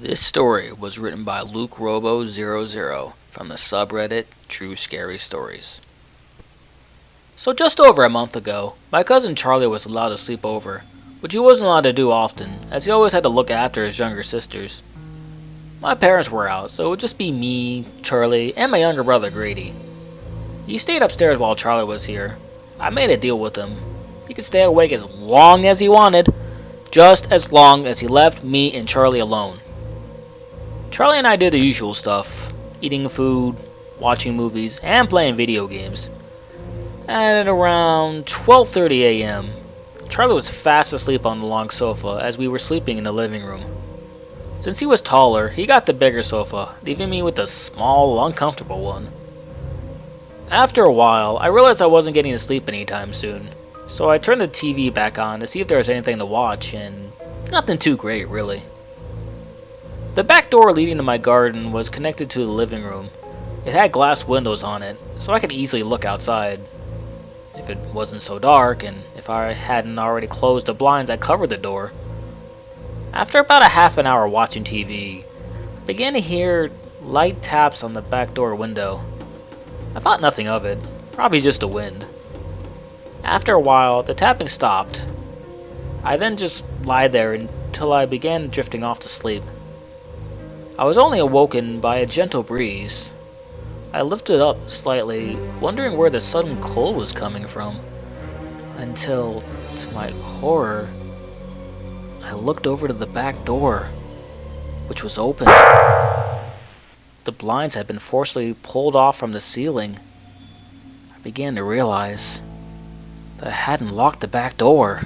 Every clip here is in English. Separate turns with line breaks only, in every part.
This story was written by LukeRobo00 from the subreddit True Scary Stories. So just over a month ago, my cousin Charlie was allowed to sleep over, which he wasn't allowed to do often, as he always had to look after his younger sisters. My parents were out, so it would just be me, Charlie, and my younger brother Grady. He stayed upstairs while Charlie was here. I made a deal with him. He could stay awake as long as he wanted, just as long as he left me and Charlie alone. Charlie and I did the usual stuff, eating food, watching movies, and playing video games. And at around 12:30 a.m., Charlie was fast asleep on the long sofa as we were sleeping in the living room. Since he was taller, he got the bigger sofa, leaving me with the small, uncomfortable one. After a while, I realized I wasn't getting to sleep anytime soon, so I turned the TV back on to see if there was anything to watch, and nothing too great, really. The back door leading to my garden was connected to the living room. It had glass windows on it, so I could easily look outside. If it wasn't so dark, and if I hadn't already closed the blinds that covered the door. After about a half an hour watching TV, I began to hear light taps on the back door window. I thought nothing of it, probably just the wind. After a while, the tapping stopped. I then just lied there until I began drifting off to sleep. I was only awoken by a gentle breeze. I lifted up slightly, wondering where the sudden cold was coming from, until, to my horror, I looked over to the back door, which was open. The blinds had been forcibly pulled off from the ceiling. I began to realize that I hadn't locked the back door.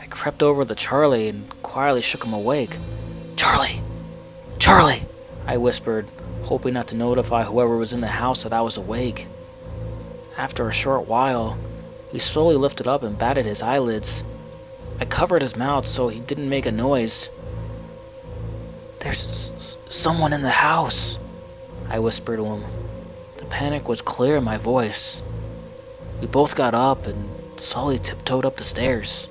I crept over to Charlie and quietly shook him awake. "Charlie! Charlie!" I whispered, hoping not to notify whoever was in the house that I was awake. After a short while, he slowly lifted up and batted his eyelids. I covered his mouth so he didn't make a noise. "There's someone in the house," I whispered to him. The panic was clear in my voice. We both got up and slowly tiptoed up the stairs.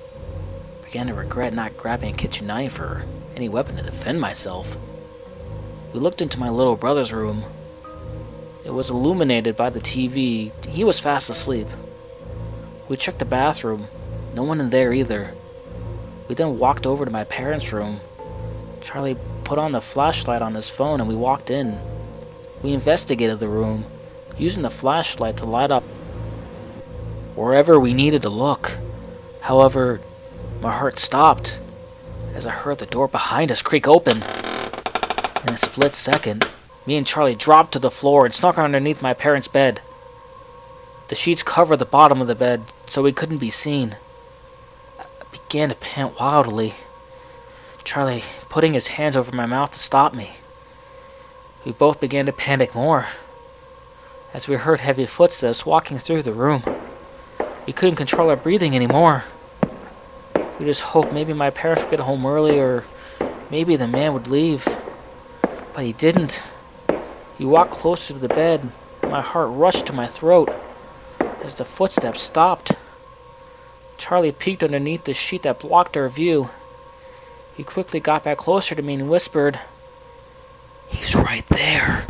I began to regret not grabbing a kitchen knife or any weapon to defend myself. We looked into my little brother's room. It was illuminated by the TV. He was fast asleep. We checked the bathroom. No one in there either. We then walked over to my parents' room. Charlie put on the flashlight on his phone and we walked in. We investigated the room, using the flashlight to light up wherever we needed to look. However, my heart stopped as I heard the door behind us creak open. In a split second, me and Charlie dropped to the floor and snuck underneath my parents' bed. The sheets covered the bottom of the bed so we couldn't be seen. I began to pant wildly, Charlie putting his hands over my mouth to stop me. We both began to panic more as we heard heavy footsteps walking through the room. We couldn't control our breathing anymore. We just hoped maybe my parents would get home early or maybe the man would leave. But he didn't. He walked closer to the bed. My heart rushed to my throat as the footsteps stopped. Charlie peeked underneath the sheet that blocked our view. He quickly got back closer to me and whispered, "He's right there."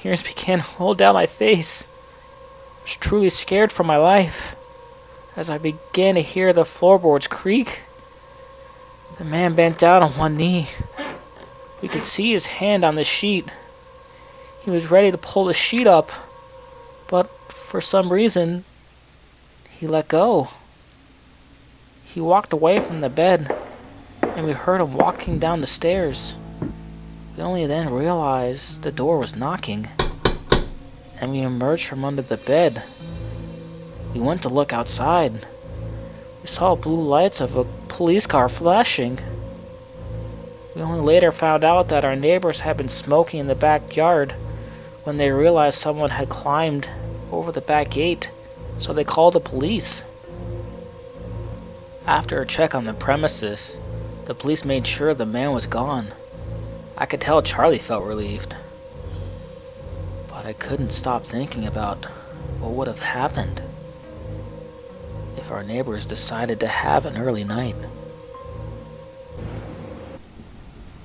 Tears began to roll down my face. I was truly scared for my life as I began to hear the floorboards creak. The man bent down on one knee. We could see his hand on the sheet. He was ready to pull the sheet up, but for some reason, he let go. He walked away from the bed, and we heard him walking down the stairs. We only then realized the door was knocking, and we emerged from under the bed. We went to look outside. We saw blue lights of a police car flashing. We only later found out that our neighbors had been smoking in the backyard when they realized someone had climbed over the back gate, so they called the police. After a check on the premises, the police made sure the man was gone. I could tell Charlie felt relieved. But I couldn't stop thinking about what would have happened if our neighbors decided to have an early night.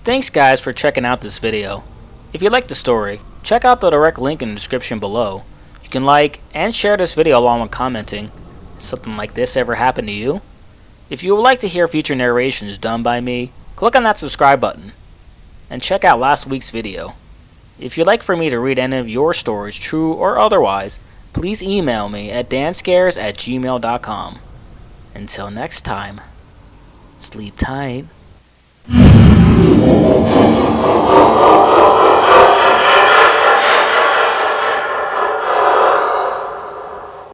Thanks guys for checking out this video. If you liked the story, check out the direct link in the description below. You can like and share this video along with commenting. Has something like this ever happened to you? If you would like to hear future narrations done by me, click on that subscribe button. And check out last week's video. If you'd like for me to read any of your stories, true or otherwise, please email me at danscares@gmail.com. Until next time, sleep tight.